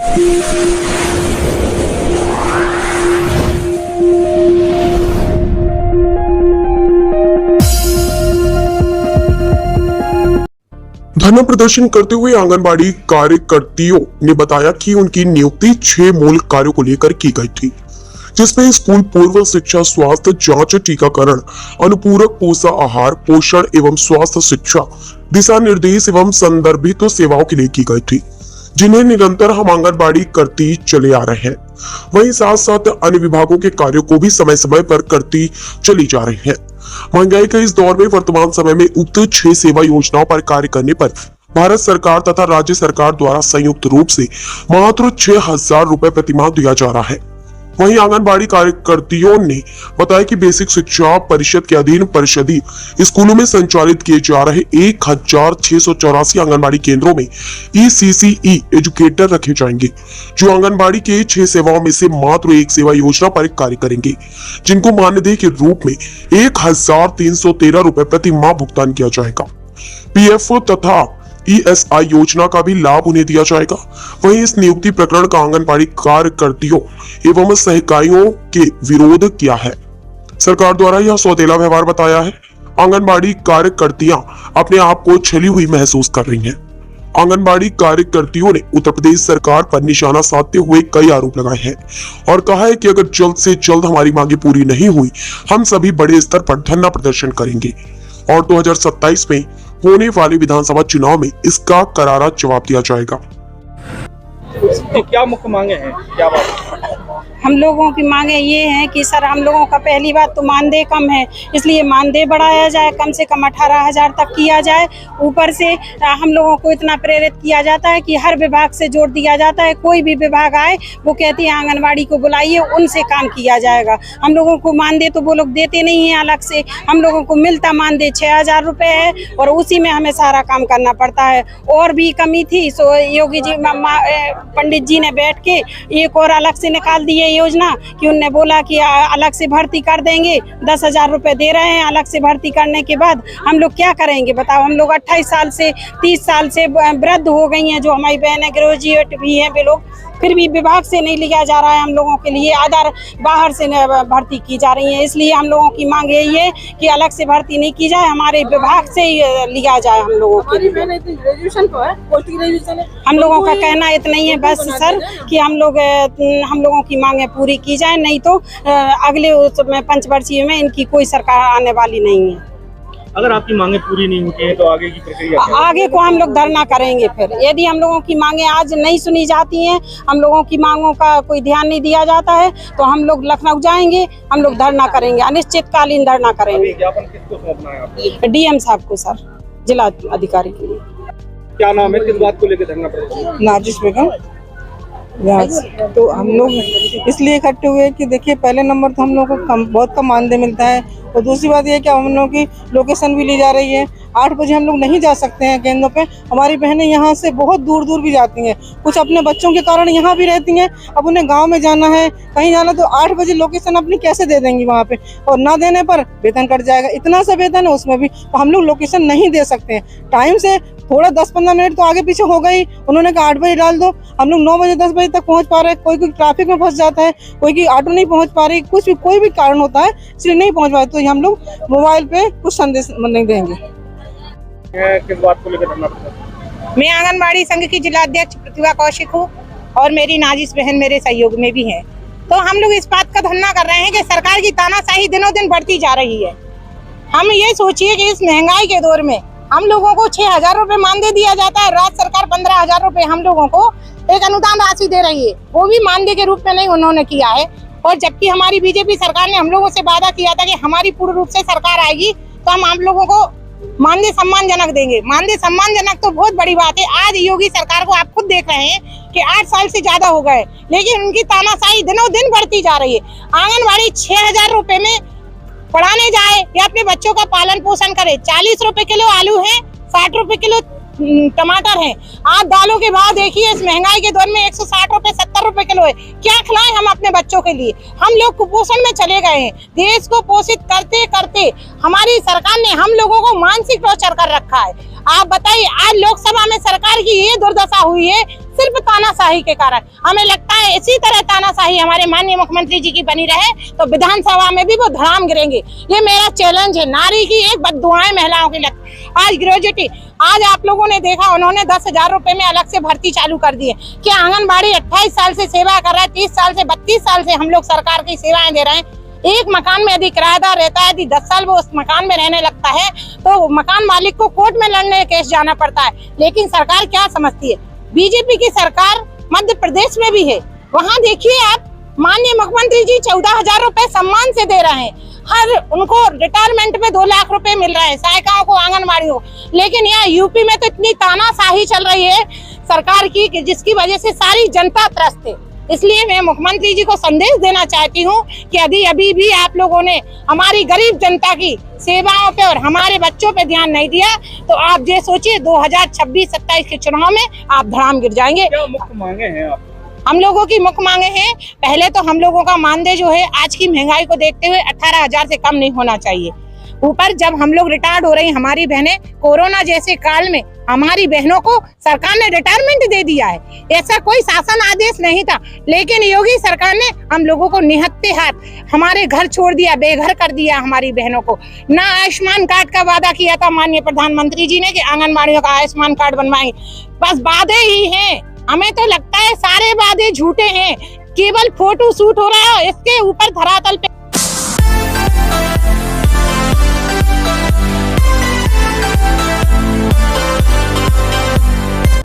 धरना प्रदर्शन करते हुए आंगनबाड़ी कार्यकर्तियों ने बताया कि उनकी नियुक्ति 6 मूल कार्यों को लेकर की गई थी, जिसमें स्कूल पूर्व शिक्षा, स्वास्थ्य जांच, टीकाकरण, अनुपूरक पोषण आहार, पोषण एवं स्वास्थ्य शिक्षा, दिशा निर्देश एवं संदर्भित सेवाओं के लिए की गई थी, जिन्हें निरंतर हम आंगनबाड़ी करती चले आ रहे हैं। वहीं साथ साथ अन्य विभागों के कार्यों को भी समय समय पर करती चली जा रही है। महंगाई के इस दौर में वर्तमान समय में उक्त 6 सेवा योजनाओं पर कार्य करने पर भारत सरकार तथा राज्य सरकार द्वारा संयुक्त रूप से मात्र 6,000 रुपए प्रतिमाह दिया जा रहा है। वहीं आंगनबाड़ी कार्यकर्तियों ने बताया कि बेसिक शिक्षा परिषद के अधीन परिषदीय स्कूलों में संचालित किए जा रहे 1,684 आंगनबाड़ी केंद्रों में ECCE एजुकेटर रखे जाएंगे, जो आंगनबाड़ी के 6 सेवाओं में से मात्र एक सेवा योजना पर कार्य करेंगे, जिनको मानदेय के रूप में 1,313 रुपए प्रति माह भुगतान किया जाएगा। PF तथा ESI योजना का भी लाभ उन्हें दिया जाएगा। वहीं इस नियुक्ति प्रकरण का आंगनबाड़ी कार्यकर्तियों एवं सहकारियों के विरोध किया है। सरकार द्वारा यह सौतेला व्यवहार बताया है। आंगनबाड़ी कार्यकर्तियां अपने आप को छली हुई महसूस कर रही हैं। आंगनबाड़ी कार्यकर्तियों ने उत्तर प्रदेश सरकार पर निशाना साधते हुए कई आरोप लगाए हैं और कहा है कि अगर जल्द से जल्द हमारी मांगे पूरी नहीं हुई, हम सभी बड़े स्तर पर धरना प्रदर्शन करेंगे और 2027 में होने वाले विधानसभा चुनाव में इसका करारा जवाब दिया जाएगा। तो क्या मुख्य मांगे हैं, क्या बात? हम लोगों की मांगे ये हैं कि सर, हम लोगों का पहली बात तो मानदेय कम है, इसलिए मानदेय बढ़ाया जाए, कम से कम 18,000 तक किया जाए। ऊपर से हम लोगों को इतना प्रेरित किया जाता है कि हर विभाग से जोड़ दिया जाता है। कोई भी विभाग आए वो कहती है आंगनबाड़ी को बुलाइए, उनसे काम किया जाएगा। हम लोगों को मानदेय तो वो लोग देते नहीं है अलग से, हम लोगों को मिलता मानदेय 6,000 रुपये है और उसी में हमें सारा काम करना पड़ता है। और भी कमी थी सो योगी जी पंडित जी ने बैठ के एक और अलग से निकाल दिए योजना कि उनने बोला कि अलग से भर्ती कर देंगे। 10,000 रुपए दे रहे हैं। अलग से भर्ती करने के बाद हम लोग क्या करेंगे बताओ? हम लोग 28 साल से 30 साल से वृद्ध हो गई हैं, जो हमारी बहनें ग्रेजुएट भी हैं, वे लोग फिर भी विभाग से नहीं लिया जा रहा है। हम लोगों के लिए आधार बाहर से भर्ती की जा रही है। इसलिए हम लोगों की मांग यही है कि अलग से भर्ती नहीं की जाए, हमारे विभाग से ही लिया जाए। हम लोगों के लिए ग्रेजुएशन तो है, पोस्ट ग्रेजुएशन है। हम लोगों का कहना इतना ही है बस सर कि हम लोगों की मांगे पूरी की जाए, नहीं तो अगले पंचवर्षीय में इनकी कोई सरकार आने वाली नहीं है। अगर आपकी मांगे पूरी नहीं होती है तो आगे की प्रक्रिया क्या? आगे को हम लोग धरना करेंगे। फिर यदि हम लोगों की मांगे आज नहीं सुनी जाती हैं, हम लोगों की मांगों का कोई ध्यान नहीं दिया जाता है, तो हम लोग लखनऊ जाएंगे, हम लोग धरना करेंगे, अनिश्चितकालीन धरना करेंगे। ज्ञापन किसको सौंपना है आपको? DM साहब को सर, जिला अधिकारी के लिए। क्या नाम है, किस बात को लेकर धरना प्रदर्शन? नाजिश बेगम। तो हम लोग इसलिए इकट्ठे हुए कि देखिए, पहले नंबर तो हम लोग को बहुत कम मानदेय मिलता है और दूसरी बात ये कि हम लोगों की लोकेशन भी ली जा रही है। 8 बजे हम लोग नहीं जा सकते हैं केंद्रों पे। हमारी बहनें यहाँ से बहुत दूर दूर भी जाती हैं, कुछ अपने बच्चों के कारण यहाँ भी रहती हैं। अब उन्हें गांव में जाना है, कहीं जाना, तो 8 बजे लोकेशन अपनी कैसे दे देंगी वहाँ पे? और ना देने पर वेतन कट जाएगा। इतना सा वेतन है उसमें भी, तो हम लोग लोकेशन नहीं दे सकते हैं। टाइम से थोड़ा 10-15 मिनट तो आगे पीछे हो गई। उन्होंने कहा 8 बजे डाल दो, हम लोग 9 बजे 10 बजे तक पहुँच पा रहे हैं। कोई ट्रैफिक में फंस जाता है, कोई की ऑटो नहीं पहुँच पा रही, कुछ भी कोई भी कारण होता है इसलिए नहीं पहुँच पाए, तो हम लोग मोबाइल पे कुछ संदेश नहीं देंगे। किस बात को लेकर धरना प्रदर्शन? मैं आंगनबाड़ी संघ की जिला अध्यक्ष प्रतिभा कौशिक हूँ और मेरी नाजिश बहन मेरे सहयोग में भी है। तो हम लोग इस बात का धरना कर रहे हैं कि सरकार की तानाशाही दिनों दिन बढ़ती जा रही है। हम ये सोचिए कि इस महंगाई के दौर में हम लोगों को 6,000 रुपए मानदेय दिया जाता है, राज्य सरकार 15,000 रुपए हम लोगों को एक अनुदान राशि दे रही है, वो भी मानदेय के रूप में नहीं उन्होंने किया है। और जबकि हमारी बीजेपी सरकार ने हम लोगों से वादा किया था कि हमारी पूर्ण रूप से सरकार आएगी तो हम आप लोगों को मानदेय सम्मानजनक देंगे। मानदेय सम्मानजनक तो बहुत बड़ी बात है। आज योगी सरकार को आप खुद देख रहे हैं कि 8 साल से ज्यादा हो गए, लेकिन उनकी तानाशाही दिनों दिन बढ़ती जा रही है। आंगनबाड़ी 6,000 रुपए में पढ़ाने जाए या अपने बच्चों का पालन पोषण करे। 40 रुपए किलो आलू है, 60 रुपए किलो टमाटर है। आज दालों के भाव देखिए, इस महंगाई के दौर में 160 रुपए 70 रुपए किलो है। क्या खिलाएं हम अपने बच्चों के लिए? हम लोग कुपोषण में चले गए हैं। देश को पोषित करते करते हमारी सरकार ने हम लोगों को मानसिक टॉर्चर कर रखा है। आप बताइए, आज लोकसभा में सरकार की ये दुर्दशा हुई है, सिर्फ तानाशाही के कारण। हमें लगता है इसी तरह तानाशाही हमारे माननीय मुख्यमंत्री जी की बनी रहे तो विधानसभा में भी वो धड़ाम गिरेंगे। ये मेरा चैलेंज है। नारी की एक बद्दुआएं महिलाओं की लग। आज ग्रेजुएटी, आज आप लोगों ने देखा उन्होंने 10,000 रुपए में अलग से भर्ती चालू कर दी है। क्या आंगनबाड़ी 28 साल से सेवा कर रहा है, 30 साल से 32 साल से हम लोग सरकार की सेवाएं दे रहे हैं। एक मकान में यदि किराएदार रहता है, यदि 10 साल वो उस मकान में रहने लगता है तो मकान मालिक को कोर्ट में लड़ने केस जाना पड़ता है। लेकिन सरकार क्या समझती है? बीजेपी की सरकार मध्य प्रदेश में भी है, वहाँ देखिए आप, माननीय मुख्यमंत्री जी 14,000 रुपए सम्मान से दे रहे हैं। हर उनको रिटायरमेंट में 2 लाख रुपए मिल रहे हैं, सहायिकाओं को, आंगनबाड़ियों को। लेकिन यहाँ यूपी में तो इतनी तानाशाही चल रही है सरकार की कि जिसकी वजह से सारी जनता त्रस्त है। इसलिए मैं मुख्यमंत्री जी को संदेश देना चाहती हूँ कि यदि अभी भी आप लोगों ने हमारी गरीब जनता की सेवाओं पे और हमारे बच्चों पे ध्यान नहीं दिया तो आप ये सोचिए 2026-27 के चुनाव में आप धड़ाम गिर जाएंगे। क्या मुख्य मांगे हैं आप? हम लोगों की मुख्य मांगे हैं, पहले तो हम लोगों का मानदेय जो है आज की महंगाई को देखते हुए 18,000 से कम नहीं होना चाहिए। ऊपर जब हम लोग रिटायर्ड हो रही हैं, हमारी बहनें, कोरोना जैसे काल में हमारी बहनों को सरकार ने रिटायरमेंट दे दिया है। ऐसा कोई शासन आदेश नहीं था, लेकिन योगी सरकार ने हम लोगों को निहत्ते हाथ हमारे घर छोड़ दिया, बेघर कर दिया हमारी बहनों को। ना आयुष्मान कार्ड का वादा किया था माननीय प्रधानमंत्री जी ने कि आंगनबाड़ियों का आयुष्मान कार्ड बनवाएंगे, बस वादे ही हैं। हमें तो लगता है सारे वादे झूठे हैं, केवल फोटो शूट हो रहा है, इसके ऊपर धरातल पे